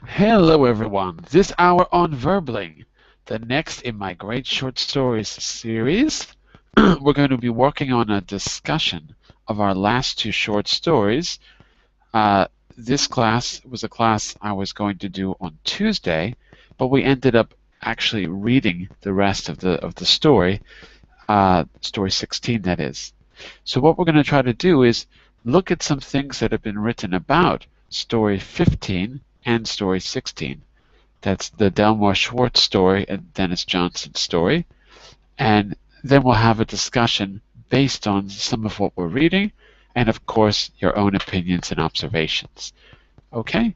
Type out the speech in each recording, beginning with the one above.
Hello everyone, this hour on Verbling, the next in my great short stories series, we're going to be working on a discussion of our last two short stories. This class was a class I was going to do on Tuesday, but we ended up actually reading the rest of the story, story 16 that is. So what we're going to try to do is look at some things that have been written about story 15 and story 16. That's the Delmore Schwartz story and Dennis Johnson story. And then we'll have a discussion based on some of what we're reading and, of course, your own opinions and observations. Okay?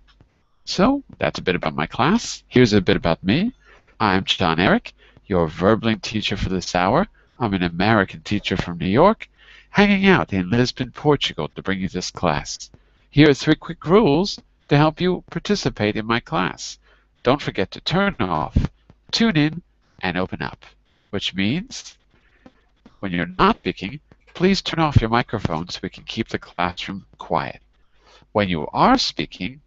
So that's a bit about my class. Here's a bit about me. I'm Jon-Eric, your Verbling teacher for this hour. I'm an American teacher from New York, hanging out in Lisbon, Portugal to bring you this class. Here are 3 quick rules to help you participate in my class. Don't forget to turn off, tune in, and open up, which means when you're not speaking, please turn off your microphone so we can keep the classroom quiet. When you are speaking,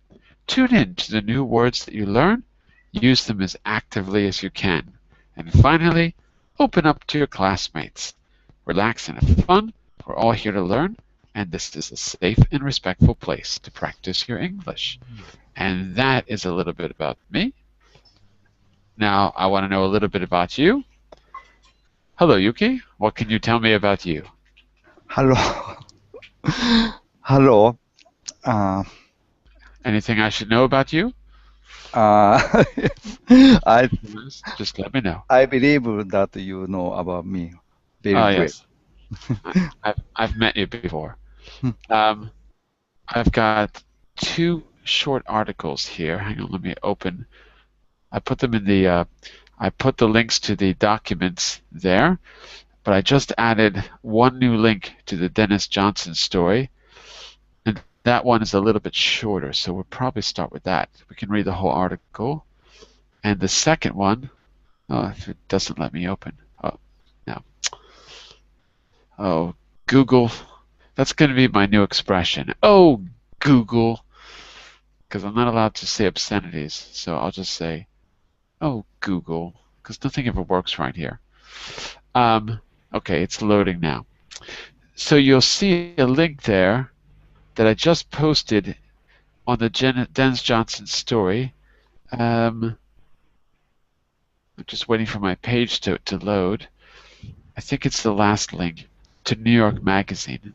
tune in to the new words that you learn. Use them as actively as you can. And finally, open up to your classmates. Relax and have fun. We're all here to learn, and this is a safe and respectful place to practice your English. And that is a little bit about me. Now, I want to know a little bit about you. Hello, Yuki. What can you tell me about you? Hello. Hello. Anything I should know about you? I Just let me know. I believe that you know about me very Oh, well. yes. I've met you before. I've got 2 short articles here. Hang on, let me open. I put them in the. I put the links to the documents there, but I just added 1 new link to the Dennis Johnson story, and that one is a little bit shorter, so we'll probably start with that. We can read the whole article. And the second one, oh, if it doesn't let me open. Oh, no. Oh, Google. That's going to be my new expression. Oh, Google. Because I'm not allowed to say obscenities, so I'll just say, oh, Google, because nothing ever works right here. Okay, it's loading now. So you'll see a link there that I just posted on the Dennis Johnson story. I'm just waiting for my page to load. I think it's the last link to New York Magazine.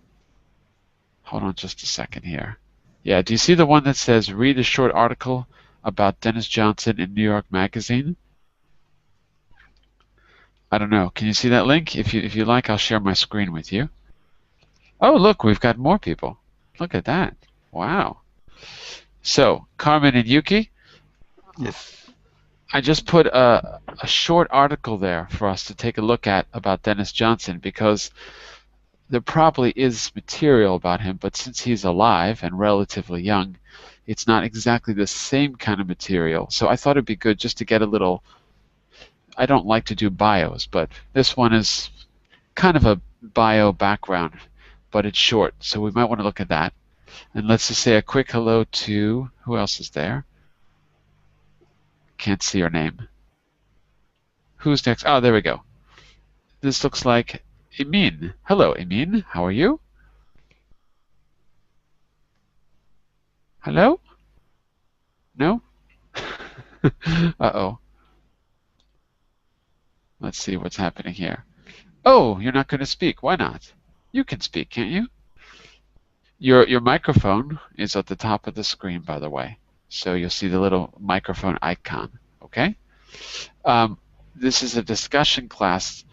Hold on just a second here. Yeah, do you see the one that says read a short article about Dennis Johnson in New York Magazine? I don't know. Can you see that link? If you like, I'll share my screen with you. Oh, look, we've got more people. Look at that. Wow. So, Carmen and Yuki, Yes. I just put a short article there for us to take a look at about Dennis Johnson because there probably is material about him, but since he's alive and relatively young, it's not exactly the same kind of material. So I thought it'd be good just to get a little. I don't like to do bios, but this one is kind of a bio background, but it's short, so we might want to look at that. And let's just say a quick hello to, who else is there? Can't see your name. Who's next? Oh, there we go. This looks like Emin. Hello, Emin. How are you? Hello? No? Uh-oh. Let's see what's happening here. Oh, you're not going to speak. Why not? You can speak, can't you? Your microphone is at the top of the screen, by the way. So you'll see the little microphone icon, okay? This is a discussion class,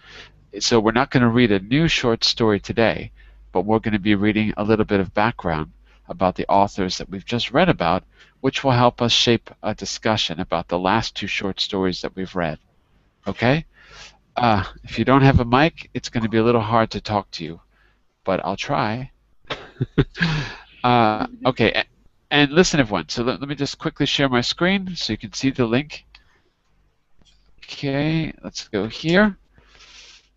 so we're not going to read a new short story today, but we're going to be reading a little bit of background about the authors that we've just read about, which will help us shape a discussion about the last 2 short stories that we've read, okay? If you don't have a mic, it's going to be a little hard to talk to you, but I'll try. Okay, and listen everyone, so let me just quickly share my screen so you can see the link. Okay, let's go here.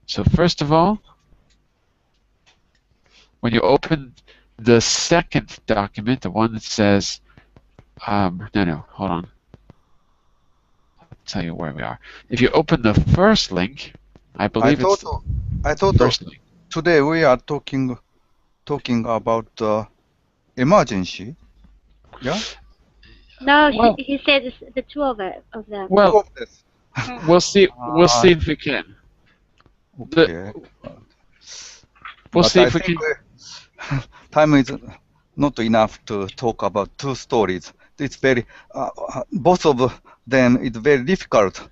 So first of all, when you open the second document, the one that says No, hold on. I'll tell you where we are. If you open the first link, I I believe it's thought the I thought first link. today we are talking about emergency. Yeah. No, Well, he said the two of them. Two well, of this. we'll see. We'll Ah, see if we can. The, okay. we'll But see I if we think can. time is not enough to talk about two stories. It's very both of them is very difficult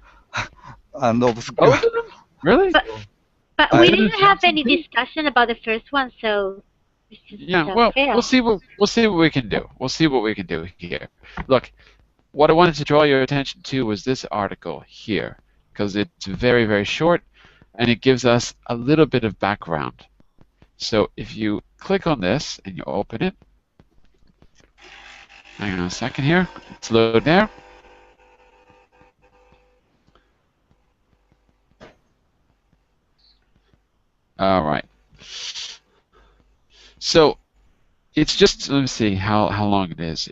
and obscure. Both of them? Really? But I we Dennis didn't have Johnson any too? discussion about the first one, so it's just Yeah. Well, fair. we'll see what we can do. We'll see what we can do here. Look, what I wanted to draw your attention to was this article here, because it's very, very short, and it gives us a little bit of background. So if you click on this and you open it, hang on a second here, it's loaded there. All right. So it's just, let me see how long it is.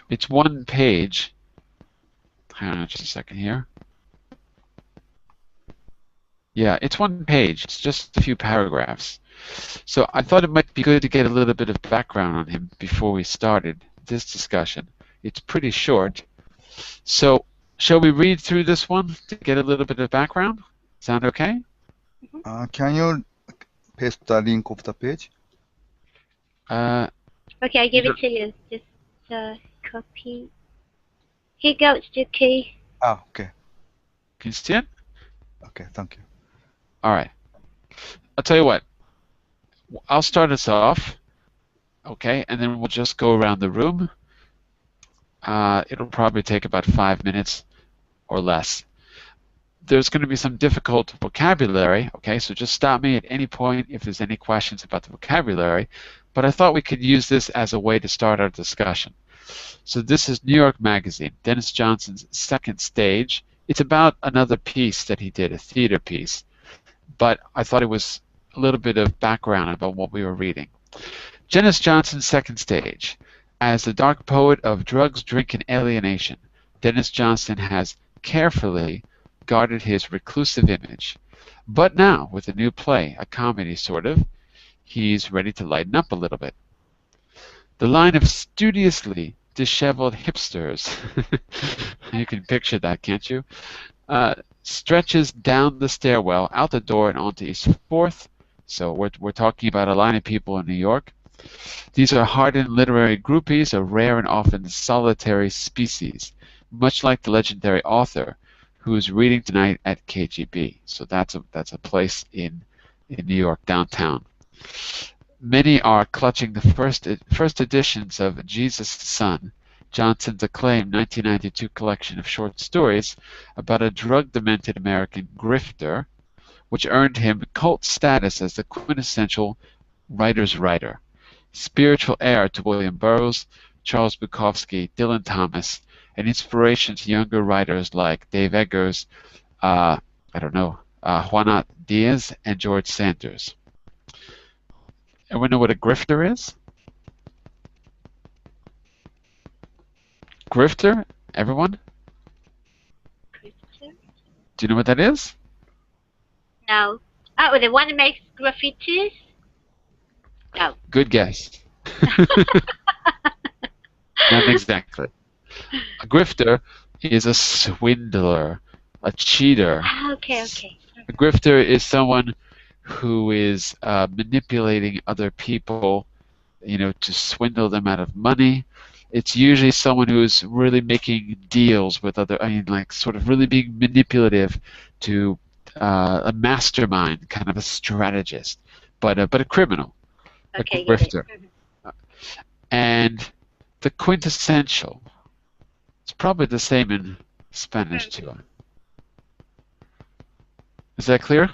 It's one page. Hang on just a second here. Yeah, it's one page. It's just a few paragraphs. So I thought it might be good to get a little bit of background on him before we started this discussion. It's pretty short. So shall we read through this one to get a little bit of background? Sound okay? Can you paste the link of the page? Okay, I give it to you. Just copy. Here goes the key. Okay. Can you see it? Okay, thank you. All right. I'll tell you what. I'll start us off, okay, and then we'll just go around the room. It'll probably take about 5 minutes or less. There's going to be some difficult vocabulary, okay, so just stop me at any point if there's any questions about the vocabulary, but I thought we could use this as a way to start our discussion. So this is New York Magazine, Dennis Johnson's second stage. It's about another piece that he did, a theater piece, but I thought it was a little bit of background about what we were reading. Dennis Johnson's second stage. As the dark poet of drugs, drink, and alienation, Dennis Johnson has carefully guarded his reclusive image. But now, with a new play, a comedy sort of, he's ready to lighten up a little bit. The line of studiously disheveled hipsters, you can picture that, can't you? Stretches down the stairwell, out the door, and onto East 4th. So we're talking about a line of people in New York. These are hardened literary groupies, a rare and often solitary species, much like the legendary author who is reading tonight at KGB. So that's a place in New York downtown. Many are clutching the first editions of Jesus' Son, Johnson's acclaimed 1992 collection of short stories about a drug-demented American grifter, which earned him cult status as the quintessential writer's writer. Spiritual heir to William Burroughs, Charles Bukowski, Dylan Thomas, and inspiration to younger writers like Dave Eggers, Juana Diaz, and George Sanders. Everyone know what a grifter is? Grifter? Everyone? Grifter? Do you know what that is? No. Oh, the one that makes graffitis? No. Good guess. Not exactly. A grifter is a swindler, a cheater. Okay. A grifter is someone who is manipulating other people, to swindle them out of money. It's usually someone who's really making deals with sort of really being manipulative to a mastermind, kind of a strategist, but a criminal, Okay, a grifter. And the quintessential, it's probably the same in Spanish too. Is that clear?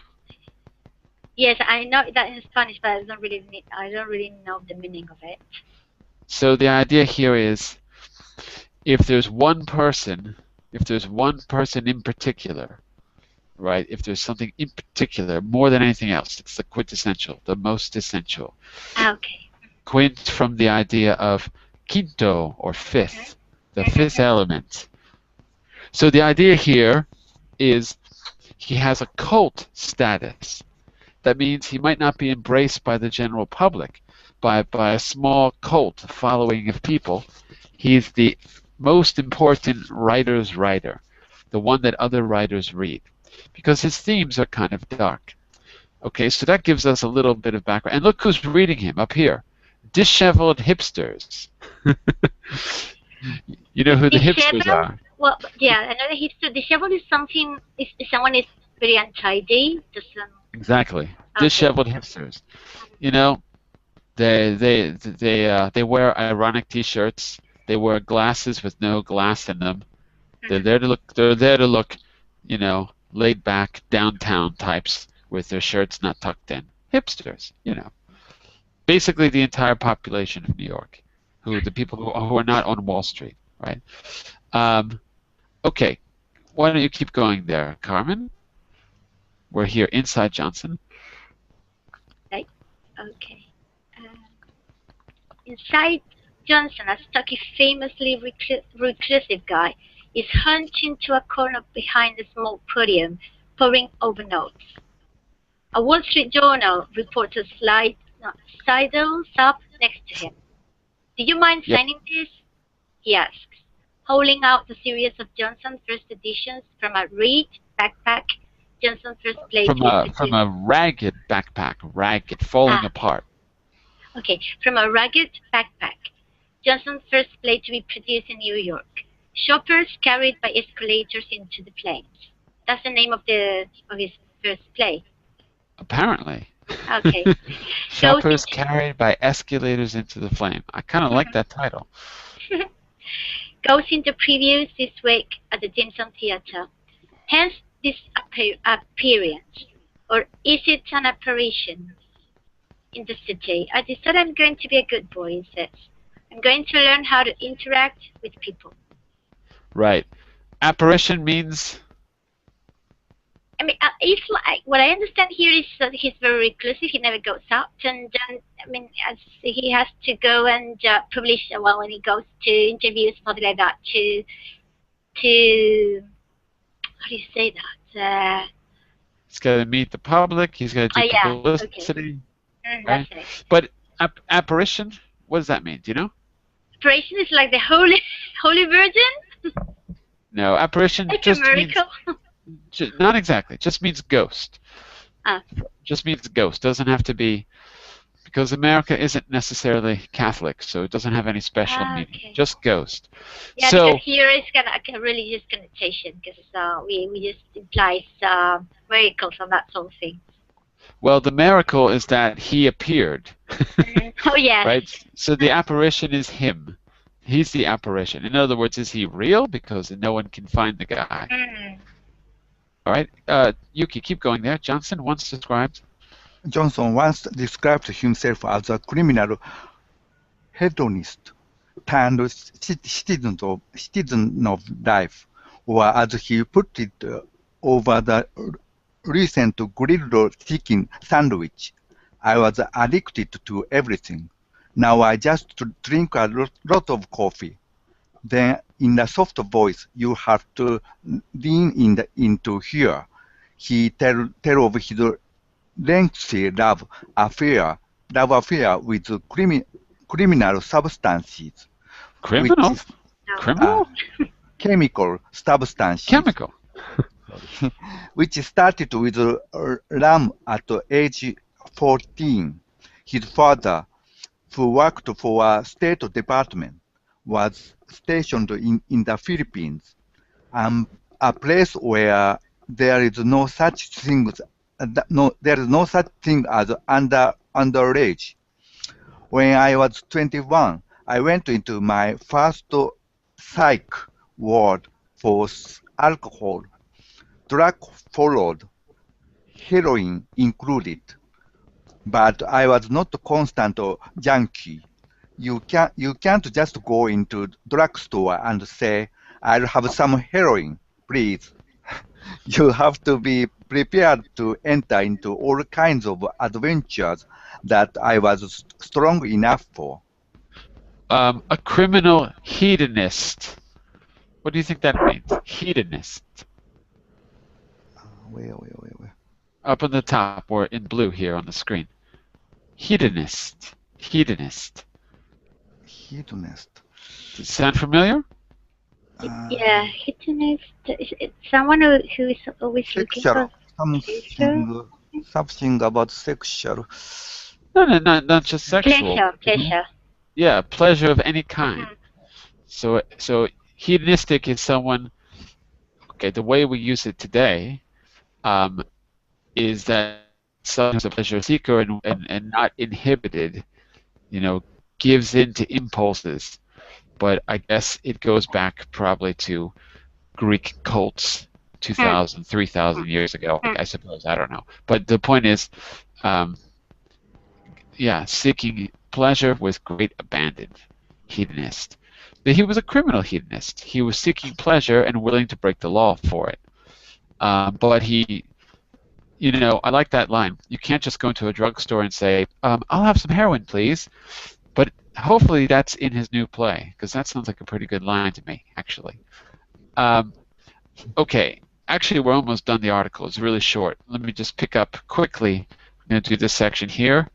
Yes, I know that in Spanish, but I don't really know the meaning of it. So the idea here is, if there's one person in particular, right? If there's something in particular, more than anything else, it's the quintessential, the most essential. Okay. Quint from the idea of quinto or fifth, the fifth element. So the idea here is he has a cult status. That means he might not be embraced by the general public, by a small cult following of people. He's the most important writer's writer, the one that other writers read, because his themes are kind of dark. Okay, so that gives us a little bit of background. And look who's reading him up here. Disheveled hipsters. You know who the hipsters are? Well, yeah, another hipster. Disheveled is something. Is someone is very untidy. Doesn't. Exactly. Disheveled hipsters. You know, they wear ironic T-shirts. They wear glasses with no glass in them. They're there to look. They're there to look, you know, laid back downtown types with their shirts not tucked in. Hipsters. You know, basically the entire population of New York, the people who are not on Wall Street, right? Okay, why don't you keep going there, Carmen? We're here inside Johnson. Right. Okay. Inside Johnson, a stocky, famously reclusive guy, is hunched into a corner behind a small podium, poring over notes. A Wall Street Journal reporter sidles up next to him. Do you mind signing this? He asks, holding out the series of Johnson's first editions from a red backpack. Johnson's first play from a ragged backpack, falling apart. Okay, from a ragged backpack. Johnson's first play to be produced in New York. Shoppers carried by escalators into the flames. That's the name of his first play. Apparently. Okay. Shoppers carried by escalators into the flame. I kind of like that title. Goes into previews this week at the Jameson Theatre. Hence this appearance. Or is it an apparition in the city? I decided I'm going to be a good boy, he says. I'm going to learn how to interact with people. Right. Apparition means... I mean, it's like, what I understand here is that he's very reclusive. He never goes out, and I mean, as he has to go and publish. Well, when he goes to interviews, something like that, to how do you say that? He's got to meet the public. He's got to do publicity. Okay. Right? That's it. But apparition, what does that mean? Do you know? Apparition is like the Holy Virgin. No, apparition like just a miracle. Not exactly. Just means ghost. Ah. Just means ghost. Doesn't have to be, because America isn't necessarily Catholic, so it doesn't have any special meaning. Just ghost. Yeah, so, because here is kind of a religious connotation, because we just implies miracles and that sort of thing. Well, the miracle is that he appeared. Oh yeah. Right. So the apparition is him. He's the apparition. In other words, is he real? Because no one can find the guy. All right, Yuki, keep going there. Johnson once described. Johnson once described himself as a criminal hedonist turned citizen of life, or as he put it, over the recent grilled chicken sandwich. I was addicted to everything. Now I just drink a lot of coffee. Then, in a soft voice, you have to lean into here. He tell of his lengthy love affair with criminal substances. Criminal? Criminal? Chemical substances. Chemical. Which started with rum at age 14. His father, who worked for a State Department, was stationed in the Philippines, a place where there is no such thing as underage. When I was 21, I went into my first psych ward for alcohol. Drug followed, heroin included. But I was not a constant junkie. You can't just go into drugstore and say, I'll have some heroin, please. You have to be prepared to enter into all kinds of adventures that I was strong enough for. A criminal hedonist. What do you think that means? Hedonist. Where? Up on the top or in blue here on the screen. Hedonist. Hedonist. Hedonist. Does it sound familiar? Yeah, hedonist. It's someone who is always looking Sexual. for pleasure. Something about sexual. No, not just sexual. Pleasure. Yeah, pleasure of any kind. Mm. So hedonistic is someone. Okay, the way we use it today is that someone who's a pleasure seeker and not inhibited, gives in to impulses. But I guess it goes back probably to Greek cults 2,000, 3,000 years ago, I suppose. I don't know. But the point is, seeking pleasure with great abandon, hedonist. But he was a criminal hedonist. He was seeking pleasure and willing to break the law for it. But he, I like that line. You can't just go into a drugstore and say, I'll have some heroin, please. But hopefully that's in his new play, because that sounds like a pretty good line to me, actually. Okay, actually we're almost done the article. It's really short. Let me just pick up quickly. I'm going to do this section here,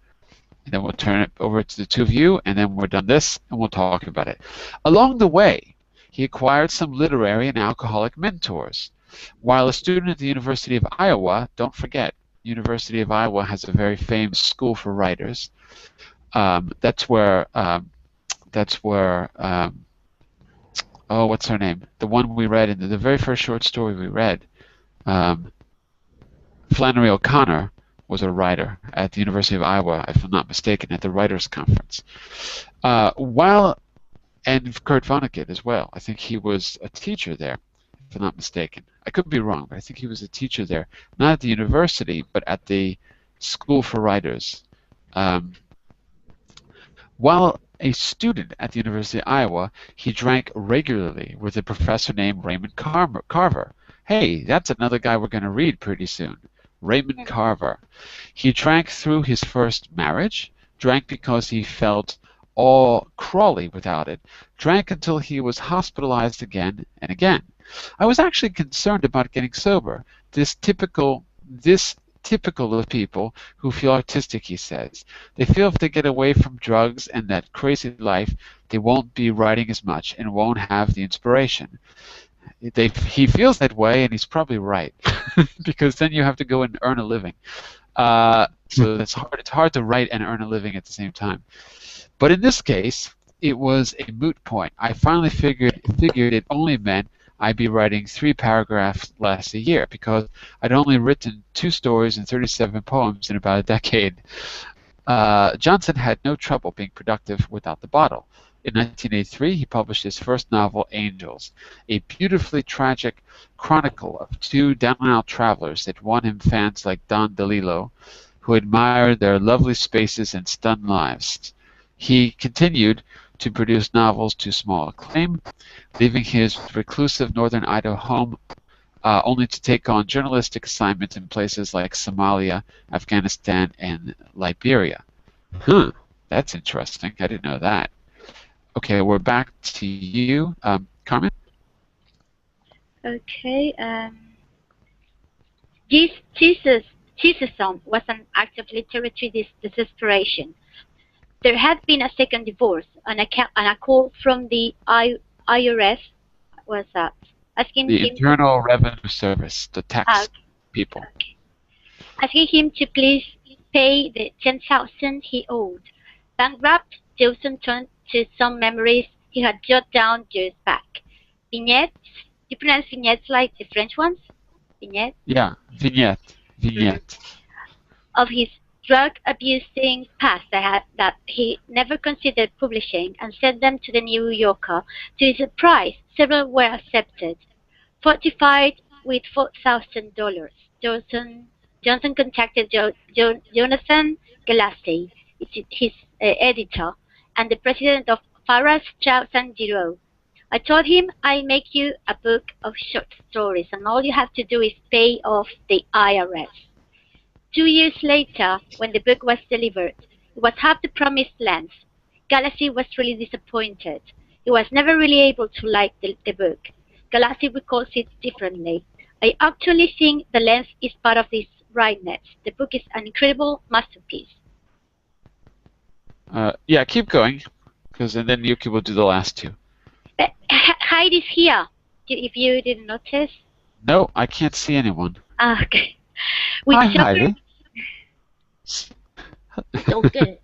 and then we'll turn it over to the two of you, and then we're done this, and we'll talk about it. Along the way, he acquired some literary and alcoholic mentors. While a student at the University of Iowa, don't forget, University of Iowa has a very famous school for writers. That's where what's her name? The one we read in the very first short story we read, Flannery O'Connor was a writer at the University of Iowa, if I'm not mistaken, at the Writers' Conference. And Kurt Vonnegut as well. I think he was a teacher there, if I'm not mistaken. I could be wrong, but I think he was a teacher there, not at the university, but at the School for Writers. While a student at the University of Iowa, he drank regularly with a professor named Raymond Carver. Hey, that's another guy we're going to read pretty soon. Raymond Carver. He drank through his first marriage, drank because he felt all crawly without it, drank until he was hospitalized again and again. I was actually concerned about getting sober. This typical of people who feel artistic, he says. They feel if they get away from drugs and that crazy life, they won't be writing as much and won't have the inspiration. He feels that way, and he's probably right, because then you have to go and earn a living. So that's hard. It's hard to write and earn a living at the same time. But in this case, it was a moot point. I finally figured it only meant I'd be writing 3 paragraphs less a year, because I'd only written 2 stories and 37 poems in about a decade. Johnson had no trouble being productive without the bottle. In 1983, he published his first novel, Angels, a beautifully tragic chronicle of 2 down-and-out travelers that won him fans like Don DeLillo, who admired their lovely spaces and stunned lives. He continued to produce novels to small acclaim, leaving his reclusive northern Idaho home only to take on journalistic assignments in places like Somalia, Afghanistan, and Liberia. That's interesting. I didn't know that. Okay, we're back to you, Carmen. Okay. Jesus' song was an act of literary desperation. There had been a second divorce, and a call from the IRS was asking the him. Internal Revenue Service, the tax people. Okay. Asking him to please pay the $10,000 he owed. Bankrupt, Johnson turned to some memories he had jotted down years back. Vignettes. You pronounce vignettes like the French ones? Vignette? Yeah, vignette. Of his drug-abusing past that he never considered publishing, and sent them to the New Yorker. To his surprise, several were accepted. Fortified with $4,000, Johnson contacted Jonathan Galassi, his editor, and the president of Farrar, Straus and Giroux. I told him, I'll make you a book of short stories, and all you have to do is pay off the IRS. 2 years later, when the book was delivered, it was half the promised length. Galaxy was really disappointed. He was never really able to like the book. Galaxy recalls it differently. I actually think the length is part of this rightness. The book is an incredible masterpiece. Yeah, keep going, and then Yuki will do the last two. But Heidi's here, if you didn't notice. No, I can't see anyone. Okay. Hi, Heidi. Okay.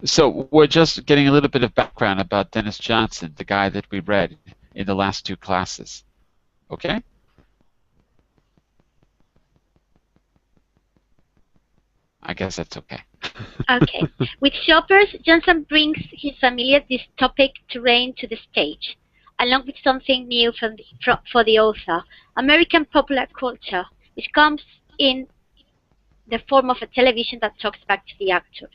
So we're just getting a little bit of background about Dennis Johnson, the guy that we read in the last two classes. Okay? I guess that's okay. Okay. With Shoppers, Johnson brings his familiar dystopic terrain to the stage, along with something new for the author, American popular culture, which comes in the form of a television that talks back to the actors.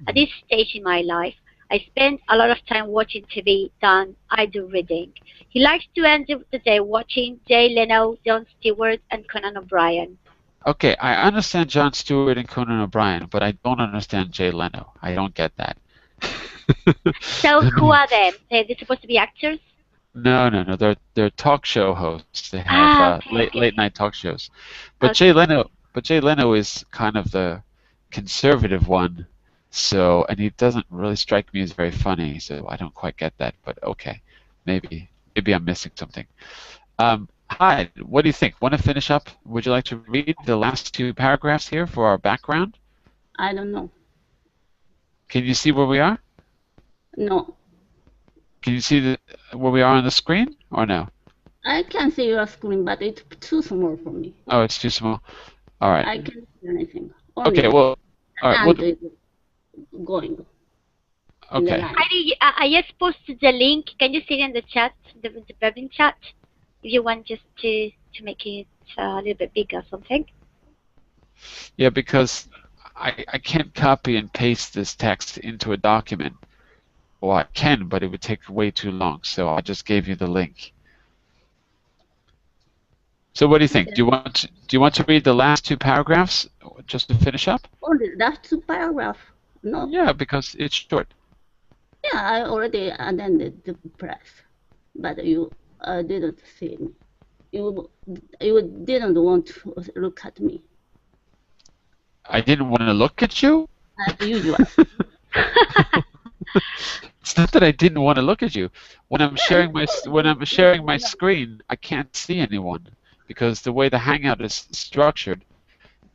At this stage in my life, I spend a lot of time watching TV than I do reading. He likes to end the day watching Jay Leno, Jon Stewart, and Conan O'Brien. Okay, I understand Jon Stewart and Conan O'Brien, but I don't understand Jay Leno. I don't get that. So who are they? They're supposed to be actors? No. They're talk show hosts. They have late night talk shows. But Jay Leno is kind of the conservative one. So, and he doesn't really strike me as very funny. So I don't quite get that. But okay, maybe I'm missing something. Hi, what do you think? Want to finish up? Would you like to read the last two paragraphs here for our background? I don't know. Can you see where we are? No. Can you see where we are on the screen, or no? I can see your screen, but it's too small for me. Oh, it's too small. All right. I can't see anything. Okay, well, all right. We'll, going. Okay. Heidi, I just posted the link. Can you see it in the chat, the webbing chat? If you want just to make it a little bit bigger or something. Yeah, because I can't copy and paste this text into a document. Well, I can, but it would take way too long. So I just gave you the link. So what do you think? Do you want to read the last two paragraphs just to finish up? Only last two paragraphs? No. Yeah, because it's short. Yeah, I already attended the press, but you didn't see me. You didn't want to look at me. I didn't want to look at you? As usual. It's not that I didn't want to look at you. When I'm sharing my screen, I can't see anyone because the way the Hangout is structured,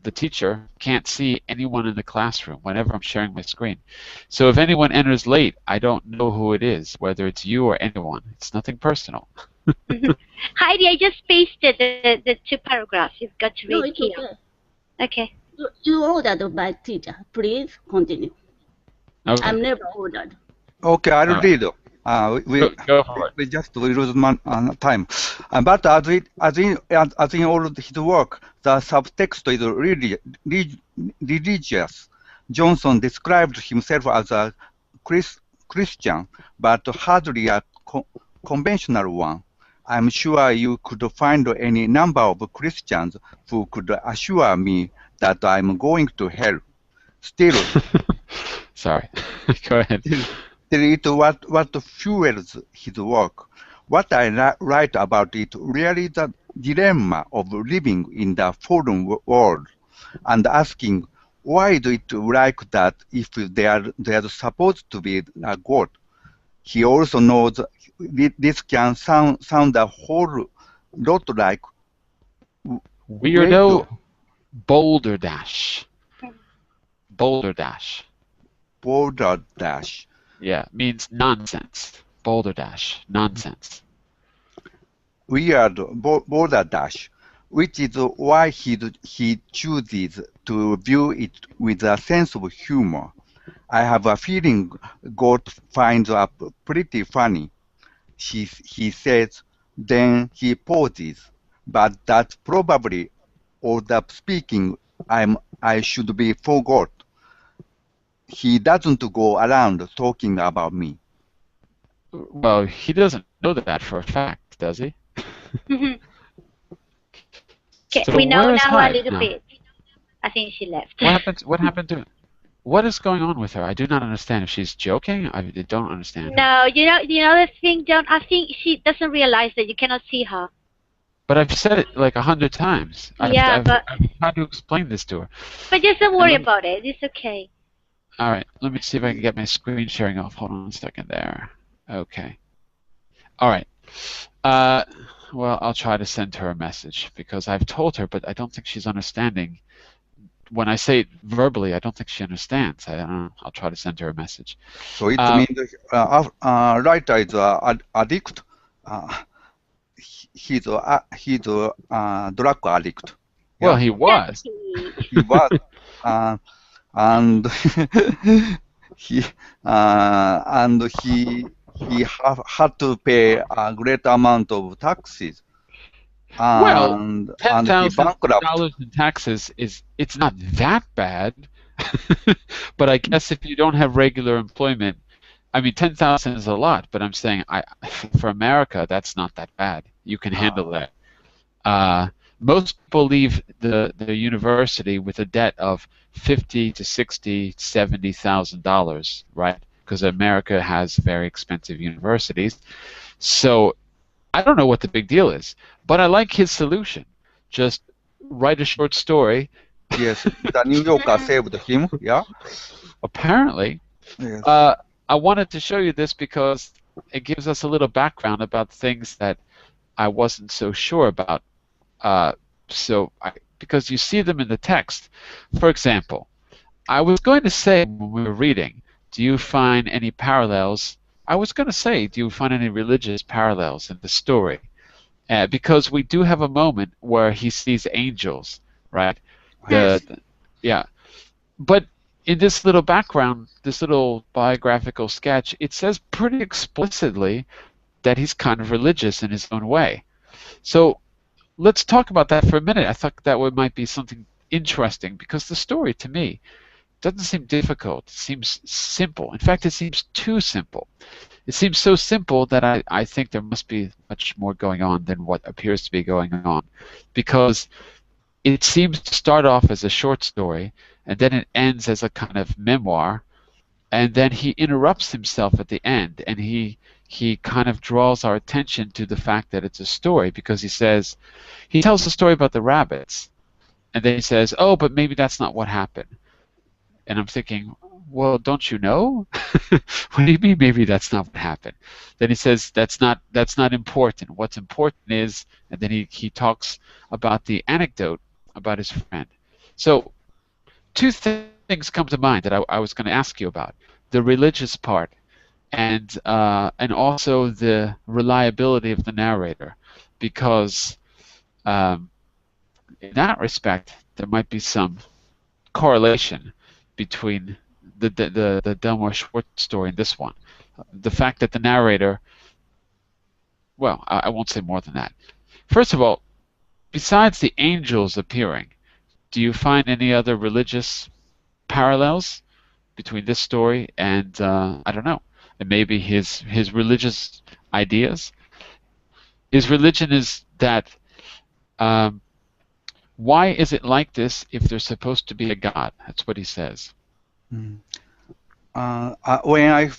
the teacher can't see anyone in the classroom whenever I'm sharing my screen. So if anyone enters late, I don't know who it is, whether it's you or anyone. It's nothing personal. Heidi, I just pasted the two paragraphs. You've got to read No, it's here. Okay. You ordered by teacher. Please continue. Okay. I'm never ordered. Okay, I'll read. Go for it. We just lose time. But as in all his work, the subtext is really religious. Johnson described himself as a Christian, but hardly a conventional one. I'm sure you could find any number of Christians who could assure me that I'm going to hell. Still, sorry. Go ahead. It's what fuels his work. What I write about it really the dilemma of living in the fallen world and asking why do it like that if there's supposed to be a God. He also knows this can sound a whole lot like Weirdo Boulder Dash. Boulder Dash. Boulder Dash. Yeah, means nonsense. Boulder Dash, nonsense. Weird Boulder Dash, which is why he chooses to view it with a sense of humor. I have a feeling God finds it pretty funny. He says, then he pauses, but that's probably all the speaking I should be forgot. He doesn't go around talking about me. Well, he doesn't know that for a fact, does he? Okay, So we know where is now a Hyde little now? bit. I think she left. What happened to him? What is going on with her? I do not understand. If she's joking, I don't understand her. No, you know the thing, John. I think she doesn't realize that you cannot see her. But I've said it like 100 times. Yeah, I've tried to explain this to her. but just don't worry about it. It's okay. All right, let me see if I can get my screen sharing off. Hold on a second there. Okay. All right. Well, I'll try to send her a message because I've told her, but I don't think she's understanding. When I say it verbally, I don't think she understands. I don't know. I'll try to send her a message. So it means writer is addict. He's a drug addict. Well, Yeah. he was. He was, and he had to pay a great amount of taxes. Well, And he $10,000 bankrupt. in taxes it's not that bad, but I guess if you don't have regular employment, I mean 10,000 is a lot, but I'm saying for America that's not that bad. You can handle that. Most people leave the university with a debt of $50 to $60, $70,000, right? Because America has very expensive universities. So I don't know what the big deal is, but I like his solution. Just write a short story. Yes, the New Yorker saved him. Yeah. Apparently, Yes. I wanted to show you this because it gives us a little background about things that I wasn't so sure about. Because you see them in the text. For example, I was going to say when we were reading, do you find any parallels? I was going to say, do you find any religious parallels in the story? Because we do have a moment where he sees angels, right? Yeah. But in this little background, this little biographical sketch, it says pretty explicitly that he's kind of religious in his own way. So let's talk about that for a minute. I thought that might be something interesting because the story, to me, doesn't seem difficult. It seems simple. In fact, it seems too simple. It seems so simple that I think there must be much more going on than what appears to be going on, because it seems to start off as a short story, and then it ends as a kind of memoir, and then he interrupts himself at the end, and he kind of draws our attention to the fact that it's a story, because he tells a story about the rabbits, and then he says, oh, but maybe that's not what happened. And I'm thinking, well, don't you know? What do you mean maybe that's not what happened? Then he says that's not important. What's important is, and then he talks about the anecdote about his friend. So two things come to mind that I was going to ask you about: the religious part, and also the reliability of the narrator, because in that respect there might be some correlation between the Delmore short story and this one. The fact that the narrator, well, I won't say more than that. First of all, besides the angels appearing, do you find any other religious parallels between this story and I don't know, and maybe his religious ideas? His religion is that why is it like this if there's supposed to be a God? That's what he says. When I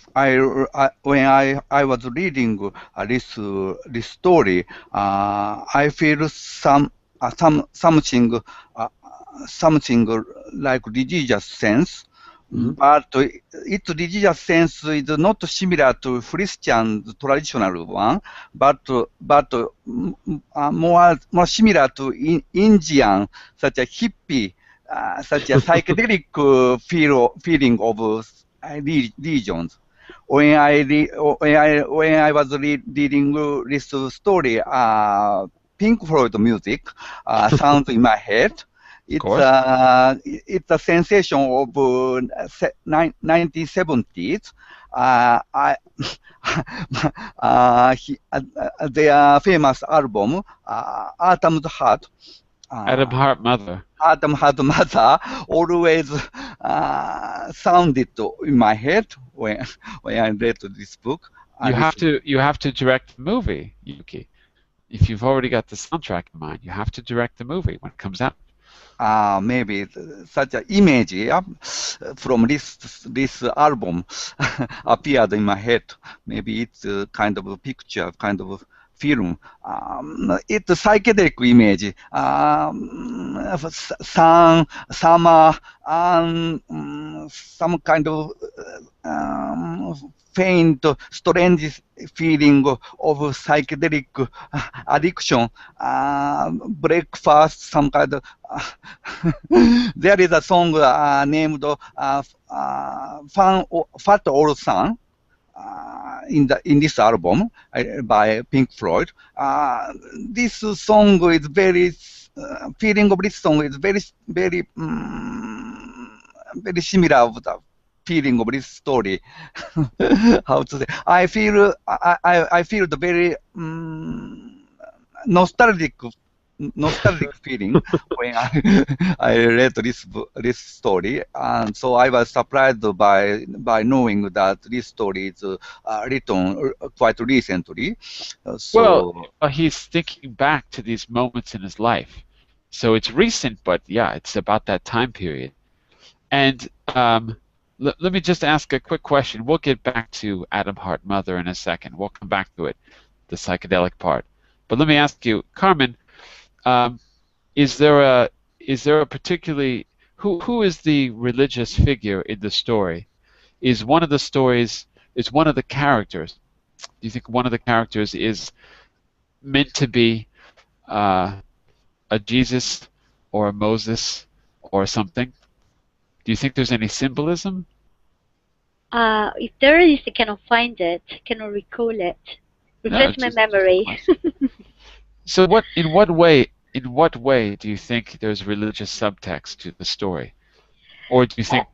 was reading this story, I feel something like religious sense. But its religious sense is not similar to Christian traditional one, but more similar to Indian, such a hippie, such a psychedelic feeling of religions. When I was reading this story, Pink Floyd music sounds in my head. It's a sensation of 1970s. Their famous album, Atom's Heart. Atom Heart Mother. Atom Heart Mother always sounded in my head when I read this book. You have to direct the movie, Yuki. If you've already got the soundtrack in mind, you have to direct the movie when it comes out. maybe such an image from this album appeared in my head. Maybe it's a kind of a picture, kind of a film. It's a psychedelic image. Sun, summer, and some kind of faint, strange feeling of psychedelic addiction. Breakfast, some kind of. There is a song named Fat Old Sun. In this album by Pink Floyd, this song is very feeling of this song is very very similar of the feeling of this story. How to say? I feel the very nostalgic feeling when I read this story, and so I was surprised by knowing that this story is written quite recently. Well, he's thinking back to these moments in his life, so it's recent, but yeah, it's about that time period. And let me just ask a quick question. We'll get back to Atom Heart Mother in a second. We'll come back to it, the psychedelic part. But let me ask you, Carmen. Is there a particularly who is the religious figure in the story? Is one of the characters? Do you think one of the characters is meant to be a Jesus or a Moses or something? Do you think there's any symbolism? If there is, I cannot find it. I cannot recall it. Refresh my memory. So in what way do you think there's religious subtext to the story? Or do you think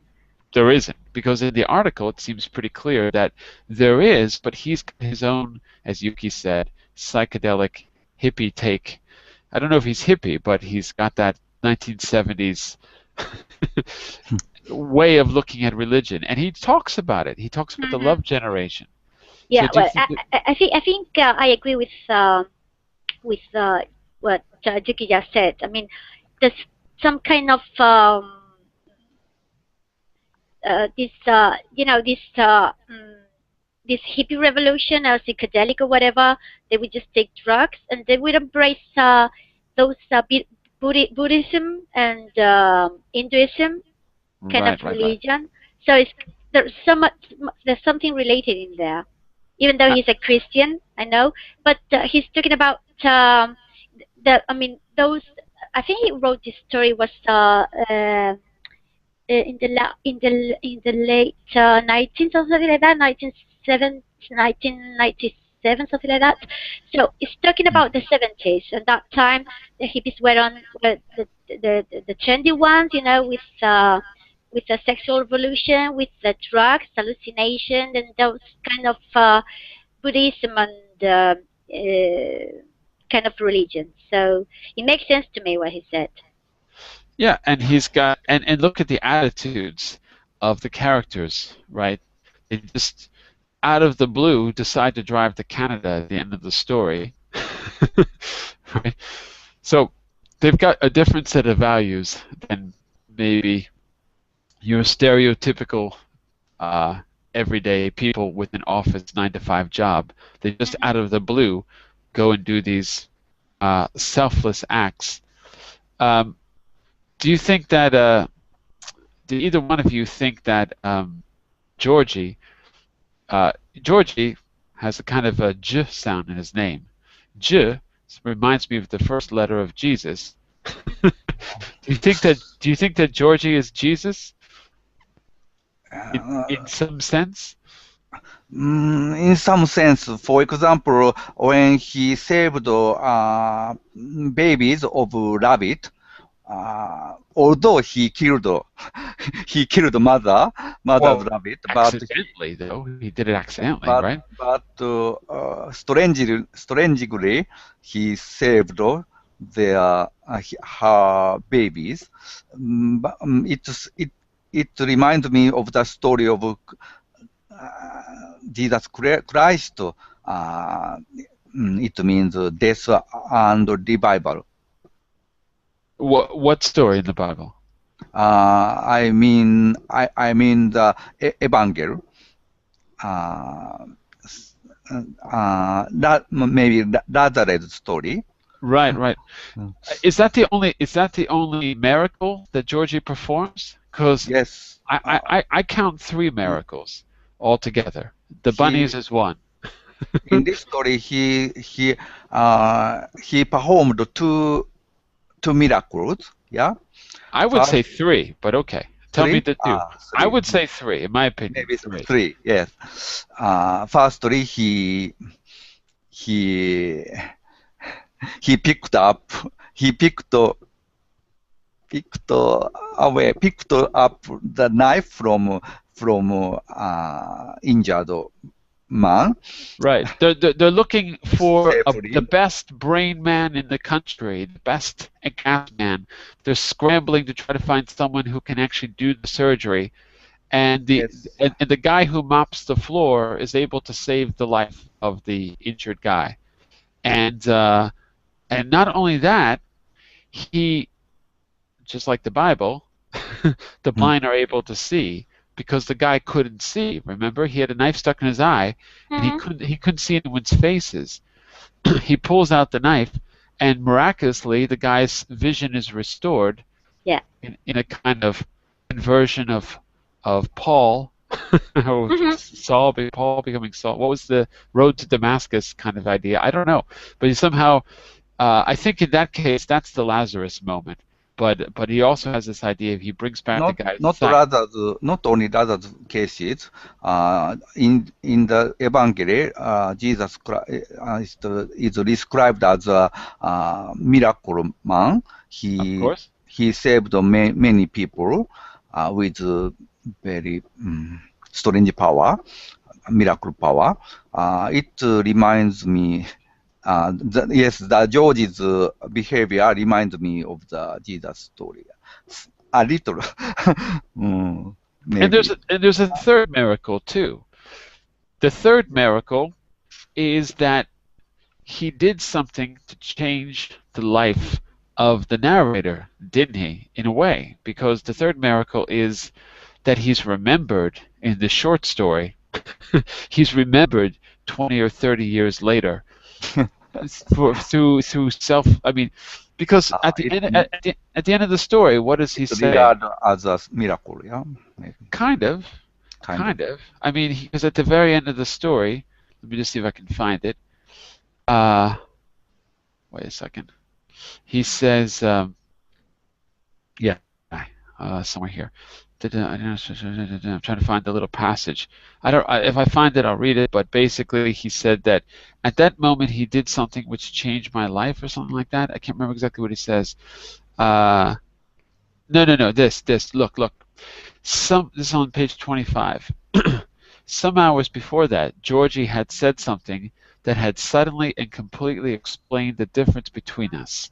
there isn't? Because in the article it seems pretty clear that there is, but he's got his own, as Yuki said, psychedelic hippie take. I don't know if he's hippie, but he's got that 1970s way of looking at religion, and he talks about it. He talks about the love generation. Yeah, so I think I agree with what Yuki just said. I mean, there's some kind of this hippie revolution or psychedelic or whatever. They would just take drugs and they would embrace those Buddhism and Hinduism kind of religion. So there's something related in there. Even though he's a Christian, I know, but he's talking about those. I think he wrote this story was in the late 19th, something like that, 1997, something like that. So it's talking about the 70s, and that time the hippies were on the trendy ones, you know, with the sexual revolution, with the drugs, hallucination, and those kind of Buddhism and kind of religion. So it makes sense to me what he said. Yeah, and he's got and look at the attitudes of the characters, right? They just out of the blue decide to drive to Canada at the end of the story. Right? So they've got a different set of values than maybe your stereotypical everyday people with an office 9-to-5 job. They just out of the blue go and do these selfless acts. Do you think that do either one of you think that Georgie has a kind of a J sound in his name? J reminds me of the first letter of Jesus. Do you think that Georgie is Jesus? In some sense? In some sense, for example, when he saved babies of rabbit, although he killed mother's rabbit, accidentally though he did it accidentally, right? But strangely, he saved her babies. It reminds me of the story of Jesus Christ. It means death and revival. What story in the Bible? I mean the Evangel. That maybe Lazarus story. Right, right. Is that the only miracle that Georgie performs? Because Yes. I count 3 miracles altogether. The bunnies He is one. in this story he performed two miracles. Yeah. I would say First 3, but okay. Tell me three. the 2. I Three. would say 3, in my opinion. Maybe 3. three. Yes. Firstly, he he picked up he picked picked picked up the knife from injured man. Right. They're looking for Safely. the best brain man in the country, the best gas man. They're scrambling to try to find someone who can actually do the surgery. And Yes. and the guy who mops the floor is able to save the life of the injured guy. And not only that, he, just like the Bible, the blind are able to see because the guy couldn't see. Remember, he had a knife stuck in his eye, and he couldn't see anyone's faces. He pulls out the knife, and miraculously, the guy's vision is restored. Yeah. In a kind of conversion of Paul, Paul becoming Saul. What was the road to Damascus kind of idea? I don't know, but he somehow. I think in that case, that's the Lazarus moment. But he also has this idea. He brings back the guy's sight. Not only Lazarus cases. In the Evangel, Jesus Christ is described as a miracle man. Of course. He saved many people with very strange power, miracle power. It reminds me. The George's behavior reminds me of the Jesus story. A little. Maybe. And there's a third miracle too. The third miracle is that he did something to change the life of the narrator, didn't he? In a way, because the third miracle is that he's remembered in the short story. He's remembered 20 or 30 years later. through self. I mean, because at the end of the story, what does he say? Regard as a miracle, yeah. Maybe. Kind of. I mean, because at the very end of the story, let me just see if I can find it. Wait a second. He says, somewhere here. I'm trying to find the little passage. If I find it, I'll read it. But basically, he said that at that moment he did something which changed my life, or something like that. I can't remember exactly what he says. No. This. Look. This is on page 25. Some hours before that, Georgie had said something that had suddenly and completely explained the difference between us.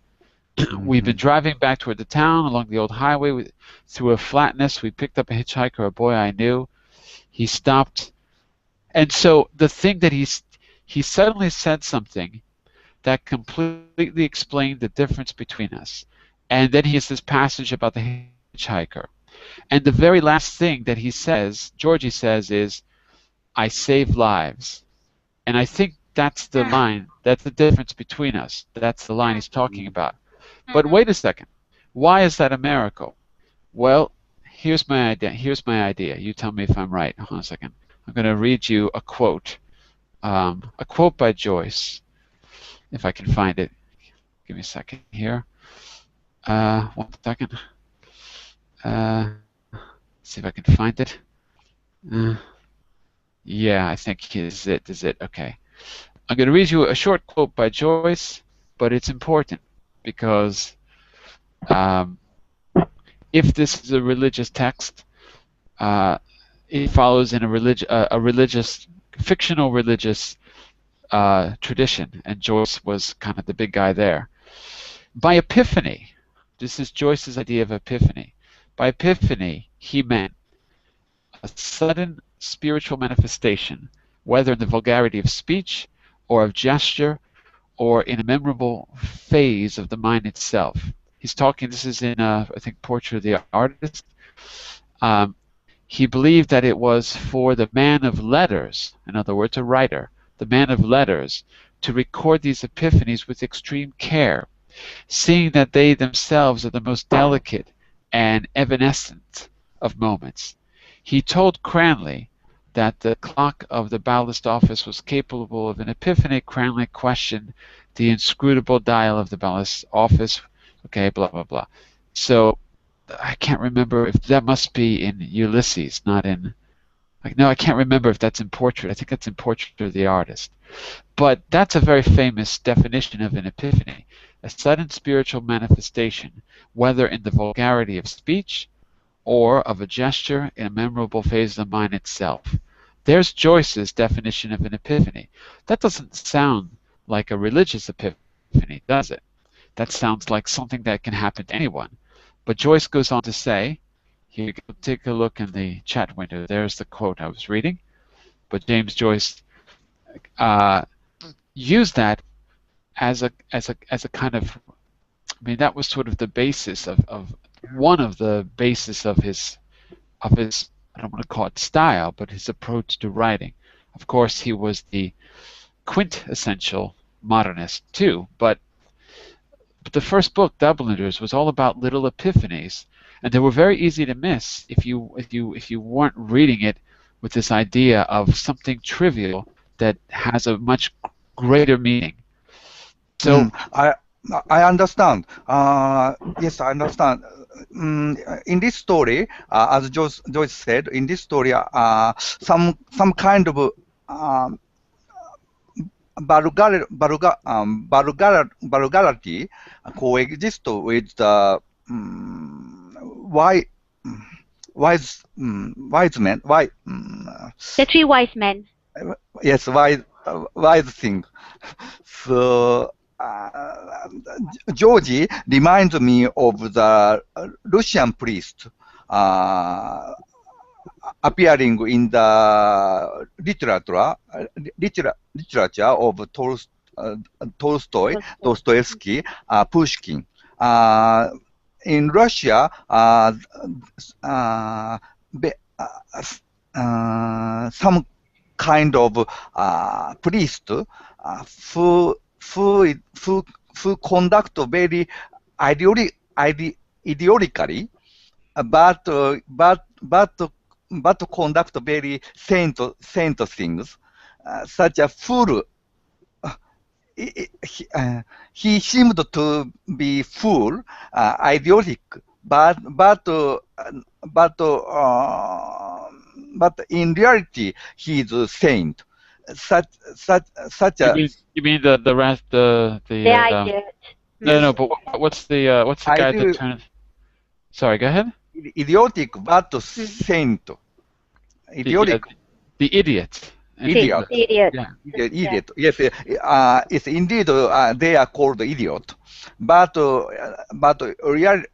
We've been driving back toward the town along the old highway through a flatness. We picked up a hitchhiker, a boy I knew. He stopped. And so the thing that he suddenly said something that completely explained the difference between us. And then he has this passage about the hitchhiker. And the very last thing that Georgie says is, I save lives. And I think that's the line, that's the difference between us. That's the line he's talking about. But wait a second. Why is that a miracle? Well, here's my idea. You tell me if I'm right. Hold on a second. I'm going to read you a quote by Joyce, if I can find it. Give me a second here. 1 second. See if I can find it. Yeah, I think is it. Okay. I'm going to read you a short quote by Joyce, but it's important because if this is a religious text, it follows in a fictional religious tradition, and Joyce was kind of the big guy there. By epiphany, this is Joyce's idea of epiphany. By epiphany, he meant a sudden spiritual manifestation, whether in the vulgarity of speech or of gesture or in a memorable phase of the mind itself. He's talking, this is in, I think, Portrait of the Artist. He believed that it was for the man of letters, in other words, a writer, the man of letters, to record these epiphanies with extreme care, seeing that they themselves are the most delicate and evanescent of moments. He told Cranley that the clock of the ballast office was capable of an epiphany. Cranley questioned the inscrutable dial of the ballast office. Okay, blah, blah, blah. So I can't remember if that must be in Ulysses, not in... No, I can't remember if that's in Portrait. I think that's in Portrait of the Artist. But that's a very famous definition of an epiphany, a sudden spiritual manifestation, whether in the vulgarity of speech or of a gesture in a memorable phase of the mind itself. There's Joyce's definition of an epiphany. That doesn't sound like a religious epiphany, does it? That sounds like something that can happen to anyone. But Joyce goes on to say, here you go, take a look in the chat window. There's the quote I was reading. But James Joyce used that as a kind of, I mean, that was sort of the basis of one of the basis of his I don't want to call it style, but his approach to writing. Of course, he was the quintessential modernist too, but the first book, Dubliners, was all about little epiphanies, and they were very easy to miss if you weren't reading it with this idea of something trivial that has a much greater meaning. So I understand. Yes, I understand. In this story, as Joyce said, in this story, some kind of vulgarity coexist with the wise men. The three wise men. Yes, wise thing. So Georgie reminds me of the Russian priest appearing in the literature of Dostoevsky, Pushkin. In Russia, some kind of priest who conduct very ideologically, but conduct very saint things, such a fool. He seemed to be fool, ideologic, but in reality he is a saint. Such a. You mean the rest the idiot. No, but what's the guy that turns? Sorry, go ahead. Idiotic, but saint. Idiotic. The idiot. Idiot. Idiot. Yeah. Idiot. Yes, it's indeed they are called idiot, but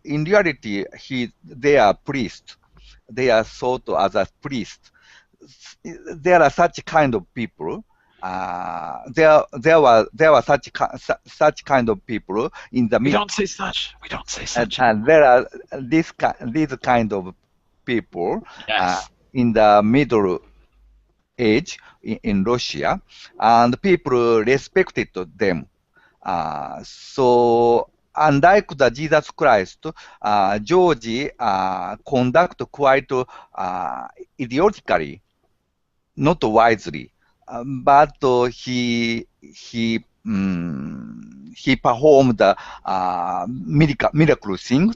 in reality they are priest. They are thought as a priest. There are such kind of people. There were such kind of people in the. We don't say such. We don't say such. And there are these kind of people in the Middle Age in Russia, and people respected them. So unlike the Jesus Christ, George conduct quite ideologically, not wisely, but he performed miracle things.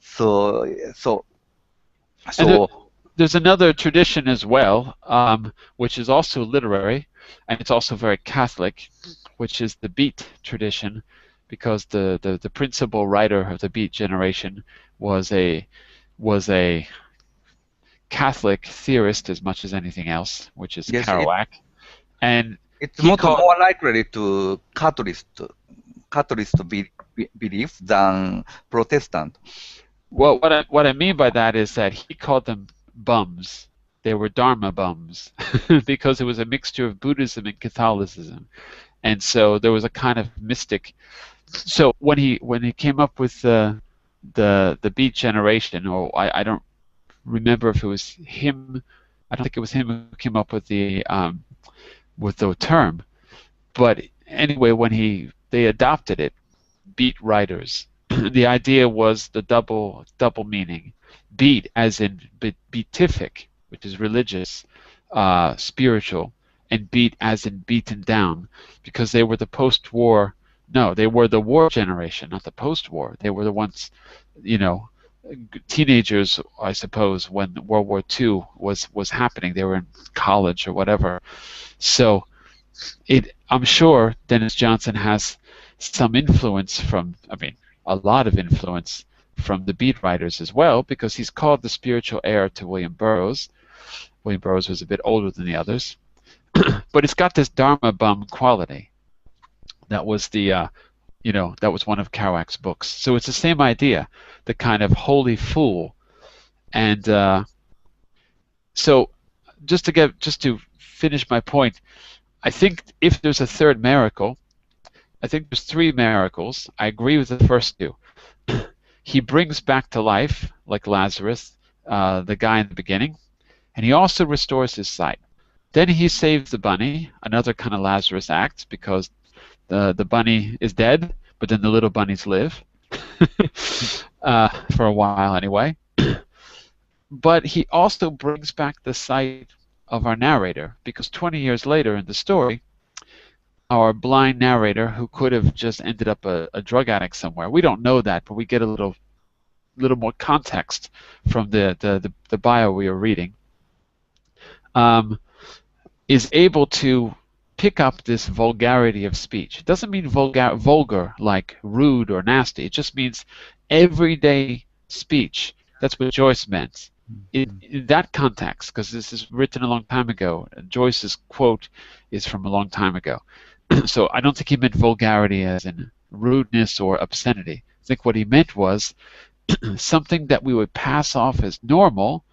So. There's another tradition as well, which is also literary, and it's also very Catholic, which is the Beat tradition, because the principal writer of the Beat generation was a Catholic theorist as much as anything else, which is Kerouac. And it's more likely to Catholic belief than Protestant. Well, what I mean by that is that he called them bums. They were Dharma bums because it was a mixture of Buddhism and Catholicism. And so there was a kind of mystic So when he came up with the Beat Generation, or I don't remember if it was him. I don't think it was him who came up with the term. But anyway, when they adopted it, beat writers. The idea was the double meaning. Beat as in beatific, which is religious, spiritual, and beat as in beaten down, because they were the post-war. No, they were the war generation, not the post-war. They were the ones, you know, teenagers, I suppose, when World War II was happening. They were in college or whatever. So I'm sure Dennis Johnson has some influence from, I mean, a lot of influence from the beat writers as well, because he's called the spiritual heir to William Burroughs. William Burroughs was a bit older than the others, but it's got this Dharma bum quality. That was that was one of Kerouac's books. So it's the same idea, the kind of holy fool. And so just to finish my point, I think if there's a third miracle, I think there's three miracles. I agree with the first two. He brings back to life, like Lazarus, the guy in the beginning, and he also restores his sight. Then he saves the bunny, another kind of Lazarus act, because the bunny is dead, but then the little bunnies live, for a while anyway. But he also brings back the sight of our narrator, because 20 years later in the story, our blind narrator, who could have just ended up a drug addict somewhere, we don't know that, but we get a little more context from the bio we are reading, is able to pick up this vulgarity of speech. It doesn't mean vulgar like rude or nasty. It just means everyday speech. That's what Joyce meant. In that context, because this is written a long time ago, Joyce's quote is from a long time ago. So I don't think he meant vulgarity as in rudeness or obscenity. I think what he meant was something that we would pass off as normal,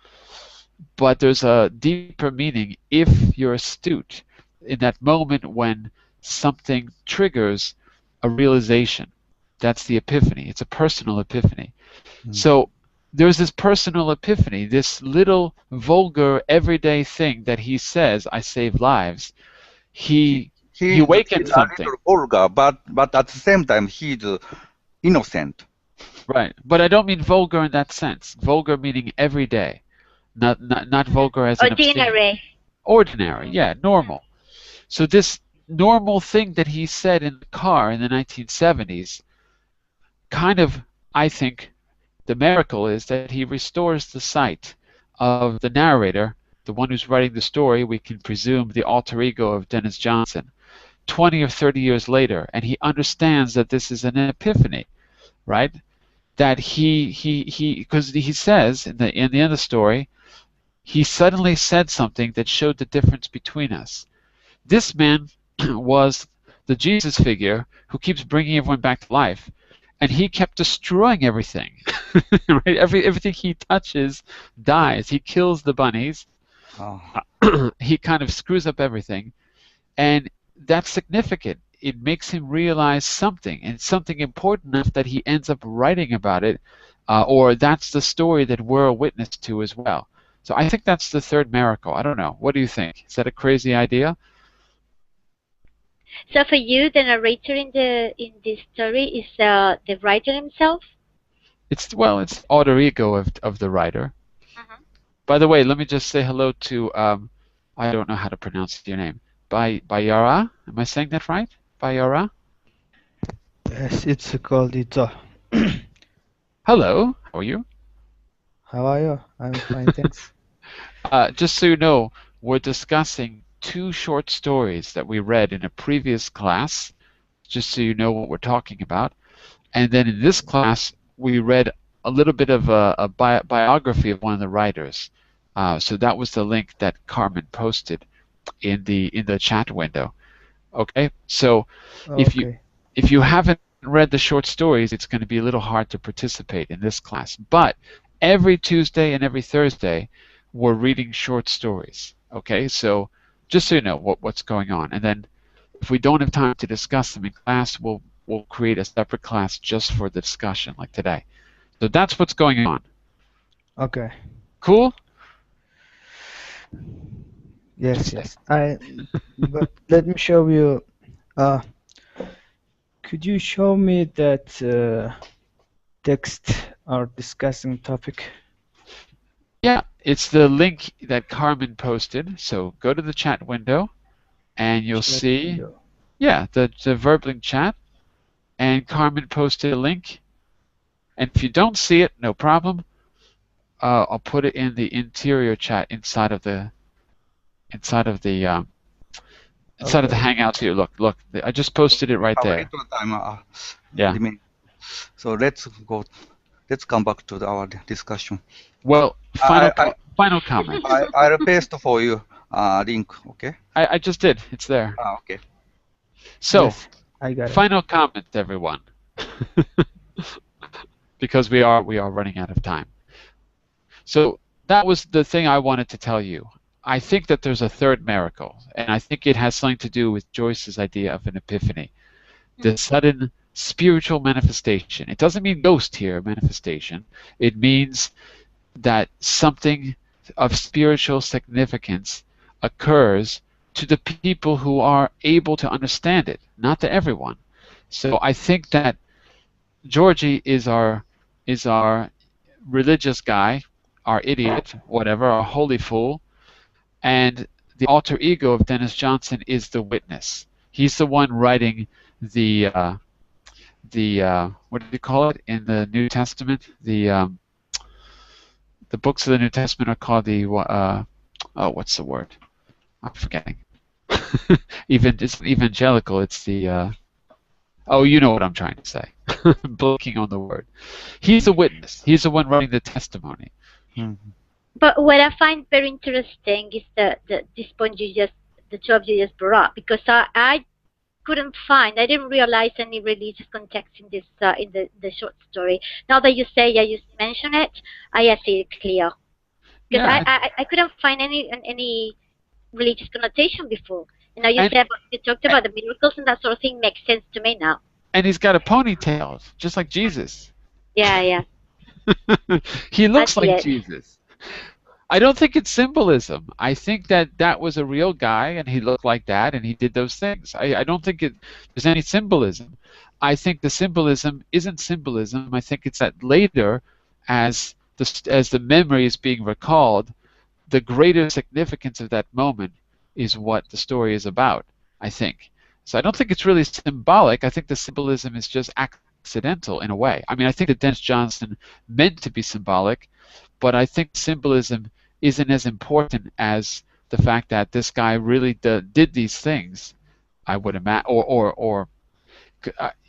but there's a deeper meaning if you're astute in that moment when something triggers a realization. That's the epiphany. It's a personal epiphany. So there's this personal epiphany, this little vulgar everyday thing that he says, I save lives. He awakens something. A little vulgar, but at the same time he's innocent. Right, but I don't mean vulgar in that sense. Vulgar meaning everyday, not vulgar as an Ordinary. Ordinary, yeah, normal. So this normal thing that he said in the car in the 1970s, kind of, I think, the miracle is that he restores the sight of the narrator, the one who's writing the story, we can presume the alter ego of Dennis Johnson, 20 or 30 years later, and he understands that this is an epiphany, right? That because he says in the end of the story, he suddenly said something that showed the difference between us. This man was the Jesus figure who keeps bringing everyone back to life, and he kept destroying everything. Right? Everything he touches dies. He kills the bunnies. Oh. He kind of screws up everything, and that's significant. It makes him realize something, and something important enough that he ends up writing about it, or that's the story that we're a witness to as well. So I think that's the third miracle. I don't know. What do you think? Is that a crazy idea? So for you, the narrator in this story is the writer himself? It's alter ego of the writer. By the way, let me just say hello to I don't know how to pronounce your name. Bayara? Am I saying that right? Bayara? Yes, it's called Ito. Hello. How are you? How are you? I'm fine, thanks. Just so you know, we're discussing two short stories that we read in a previous class, just so you know what we're talking about. And then in this class, we read a little bit of a biography of one of the writers. So that was the link that Carmen posted in the chat window. Okay, so if you haven't read the short stories, it's going to be a little hard to participate in this class. But every Tuesday and every Thursday, we're reading short stories. Okay, so just so you know what's going on, and then if we don't have time to discuss them in class, we'll we'll create a separate class just for the discussion, like today. So that's what's going on. Okay. Cool? Yes, yes. But let me show you. Could you show me that text or discussing topic? Yeah, it's the link that Carmen posted. So go to the chat window and you'll Chat see, window. yeah, the Verbling chat. And Carmen posted a link. And if you don't see it, no problem. I'll put it in the interior chat inside of the Hangouts here. Look, I just posted it right Have a there. little time. Yeah. So let's come back to our discussion. Well, final comment. I'll paste for you link. Okay. I just did. It's there. Okay. So, Yes, I got it. final comment, everyone, because we are running out of time. So that was the thing I wanted to tell you. I think that there's a third miracle, and I think it has something to do with Joyce's idea of an epiphany, the sudden spiritual manifestation. It doesn't mean ghost here, manifestation. It means that something of spiritual significance occurs to the people who are able to understand it, not to everyone. So I think that Georgie is our religious guy, our idiot, whatever, our holy fool, and the alter ego of Dennis Johnson is the witness. He's the one writing the what do you call it in the New Testament? The books of the New Testament are called the what's the word? I'm forgetting. It's evangelical. It's the oh, you know what I'm trying to say. Blinking on the word. He's a witness. He's the one writing the testimony. But what I find very interesting is this point the two of you just brought up, because I didn't realize any religious context in this in the short story. Now that you say, you mention it, I see it clear. Because I couldn't find any religious connotation before. And now you talked about the miracles and that sort of thing makes sense to me now. And he's got a ponytail, just like Jesus. Yeah. He looks like Jesus. I don't think it's symbolism. I think that was a real guy, and he looked like that, and he did those things. I don't think there's any symbolism. I think the symbolism isn't symbolism. I think it's that later, as the memory is being recalled, the greater significance of that moment is what the story is about, I think. So I don't think it's really symbolic. I think the symbolism is just accidental in a way. I mean, I think that Dennis Johnson meant to be symbolic, but I think symbolism isn't as important as the fact that this guy really did these things, I would imagine, or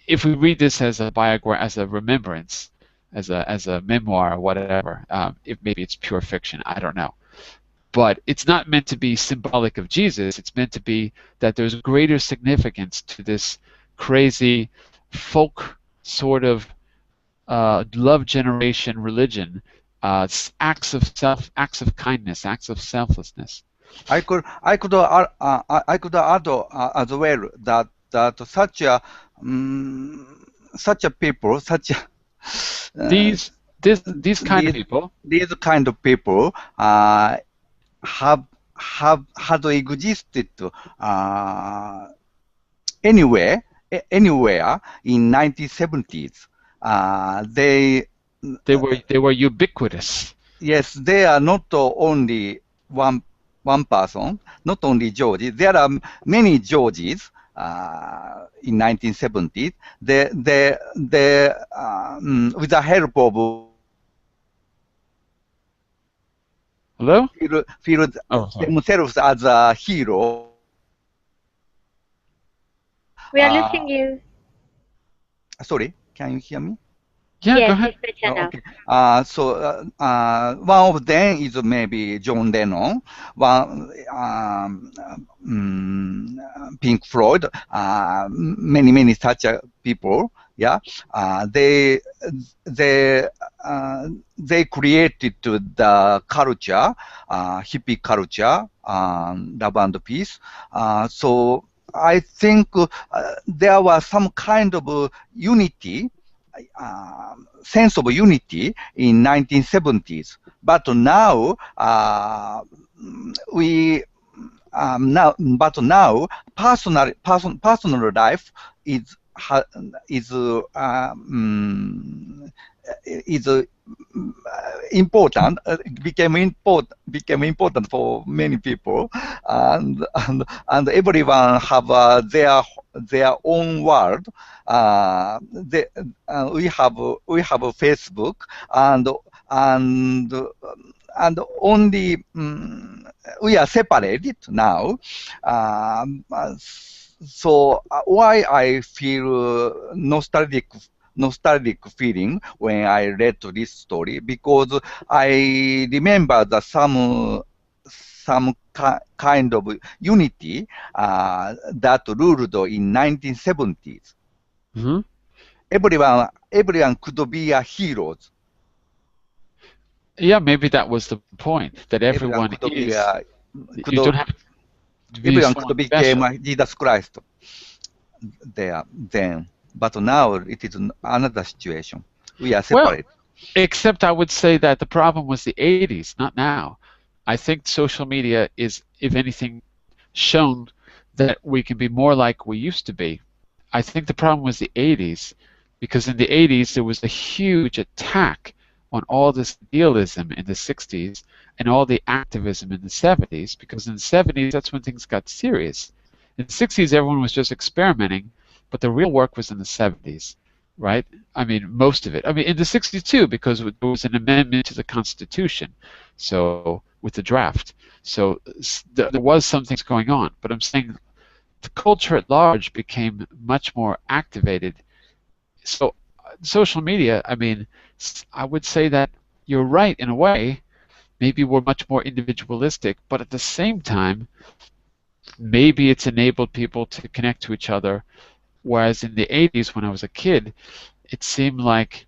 if we read this as a as a remembrance, as a memoir or whatever, if maybe it's pure fiction, I don't know. But it's not meant to be symbolic of Jesus. It's meant to be that there's greater significance to this crazy folk sort of love generation religion, acts of kindness, acts of selflessness. I could add as well that such a people, these kind of people, these kind of people have existed anywhere in 1970s. They were ubiquitous. Yes, they are not only one person, not only George. There are many Georges in 1970s. They with the help of feel themselves as a hero. We are losing you. Sorry, can you hear me? Yeah, yes, go ahead. It's better now. Okay. So one of them is maybe John Lennon, one Pink Floyd, many such people. Yeah, they created the culture, hippie culture, love and peace. So I think there was some kind of unity, sense of unity in 1970s. But now now personal life is important, became important for many people, and everyone have their own world. We have a Facebook, and only we are separated now. So why I feel nostalgic feeling when I read this story, because I remember that some kind of unity that ruled in 1970s. Mm-hmm. Everyone could be a hero. Yeah, maybe that was the point, that everyone Could be is. You don't have to be everyone someone could become special. Jesus Christ there then. But now it is another situation. We are Well, separate. except I would say that the problem was the 80s, not now. I think social media is, if anything, shown that we can be more like we used to be. I think the problem was the 80s, because in the 80s there was a huge attack on all this idealism in the 60s and all the activism in the 70s, because in the 70s that's when things got serious. In the 60s everyone was just experimenting, but the real work was in the 70s, right? I mean, most of it. I mean, in the 60s too, because there was an amendment to the Constitution, so with the draft. So there was some things going on, but I'm saying the culture at large became much more activated. So social media, I mean, I would say that you're right in a way. Maybe we're much more individualistic, but at the same time, maybe it's enabled people to connect to each other. Whereas in the 80s, when I was a kid, it seemed like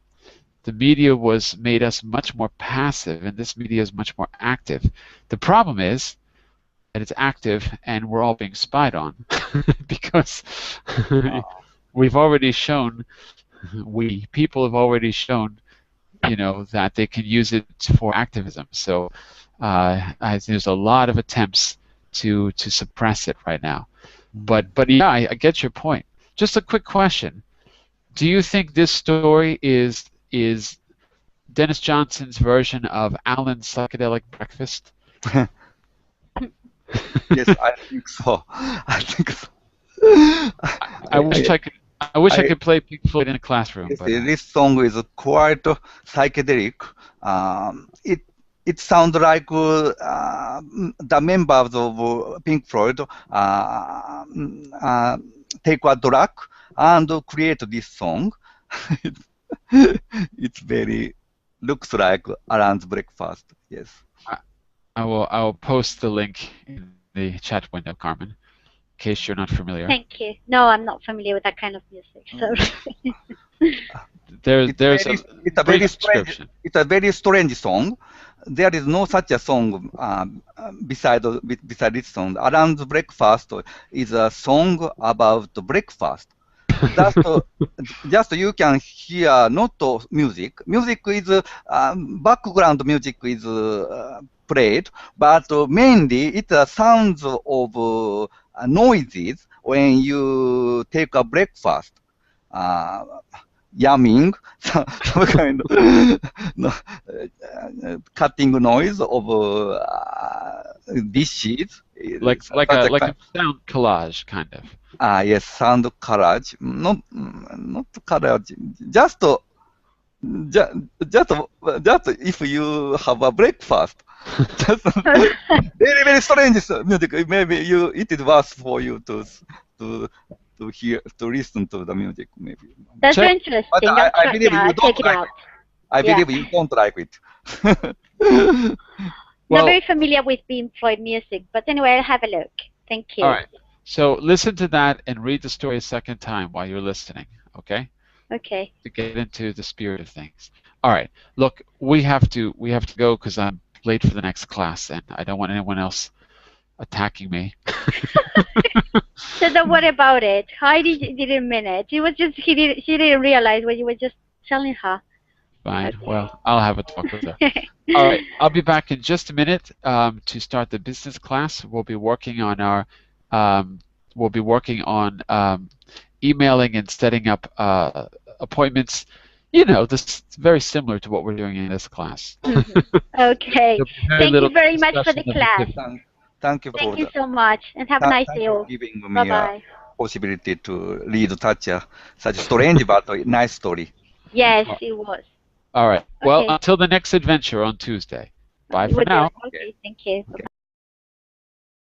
the media made us much more passive, and this media is much more active. The problem is that it's active and we're all being spied on because we've already shown, people have already shown, that they can use it for activism. So there's a lot of attempts to suppress it right now. But yeah, I get your point. Just a quick question. Do you think this story is Dennis Johnson's version of Alan's psychedelic breakfast? Yes, I think so. I think so. I wish I could play Pink Floyd in a classroom. Yes, But this song is quite psychedelic. It sounds like the members of Pink Floyd take a drug and create this song. It's very looks like Alan's breakfast. Yes. I will post the link in the chat window, Carmen, in case you're not familiar. Thank you. No, I'm not familiar with that kind of music. So. There's it's a very strange. description. It's a very strange song. There is no such a song beside this song. Alan's Breakfast is a song about breakfast. Just you can hear not music. Music is background music is played, but mainly it's sounds of noises when you take a breakfast. Yamming, some kind of cutting noise of dishes. Like a sound collage, kind of. Yes, sound collage. Not collage. Just if you have a breakfast. Just very, very strange music. Maybe it is worse for you to hear, to listen to the music. Maybe. That's interesting. But I believe you don't like it. I believe you don't like it. Not very familiar with Pink Floyd music, but anyway, I'll have a look. Thank you. All right. So listen to that and read the story a second time while you're listening, okay? Okay. To get into the spirit of things. All right. Look, we have to go because I'm late for the next class, and I don't want anyone else attacking me. So don't worry about it. Heidi didn't mean it. It was just she didn't realize what you were just telling her. Fine. Okay. Well, I'll have a talk with her. All right. I'll be back in just a minute to start the business class. We'll be working on our emailing and setting up appointments. You know, this is very similar to what we're doing in this class. Okay. Thank you very much for the class. Thank you for Thank you so much, and have a nice day all. giving me Bye a bye. possibility to read such strange but nice story. Yes, it was. All right. Well, Okay. until the next adventure on Tuesday. Bye for now. Okay, thank you.